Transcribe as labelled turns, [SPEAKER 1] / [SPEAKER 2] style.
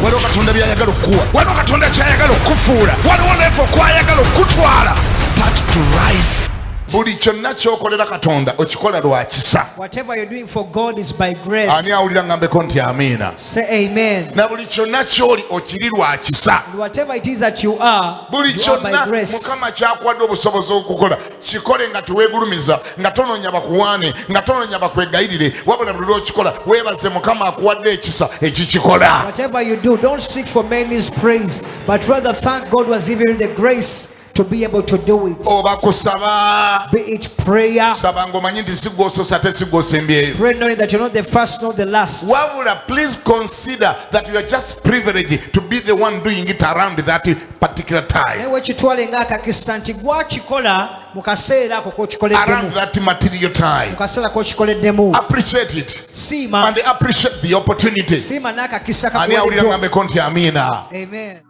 [SPEAKER 1] waliwo Katonda byayagala okukuwa, waliwo Katonda kyayagala okufuula, waliwo level kwayagala okutwala. Start to rise. Buli kyonna kyokolera Katonda okikola lwa kisa.
[SPEAKER 2] Whatever you're doing for God is by grace.
[SPEAKER 1] Ani awulira ngambeko nti amina.
[SPEAKER 2] Say amen.
[SPEAKER 1] Na buli kyonna kyoli okiri lwa kisa.
[SPEAKER 2] Whatever it is that you are,
[SPEAKER 1] buli kyonna Mukama kyakuwadde obusobozi okukola kikole nga teweegulumiza, nga tononya bakuwaane, nga tononya bakwegayirire, wabula buli lw'okikola weebaze Mukama akuwadde ekisa ekikikola.
[SPEAKER 2] Whatever you do, don't seek for men's praise, but rather thank God was giving you the grace to be able to do it.
[SPEAKER 1] Oba kusaba.
[SPEAKER 2] Be it prayer.
[SPEAKER 1] Saba ng'omanyi nti sigwososa ate sigwosembyeyo.
[SPEAKER 2] Pray knowing that you're not the first nor the last.
[SPEAKER 1] Wabula, please consider that you are just privileged to be the one doing it around that particular time.
[SPEAKER 2] Around
[SPEAKER 1] that material time. Appreciate it. And appreciate the opportunity. Amen.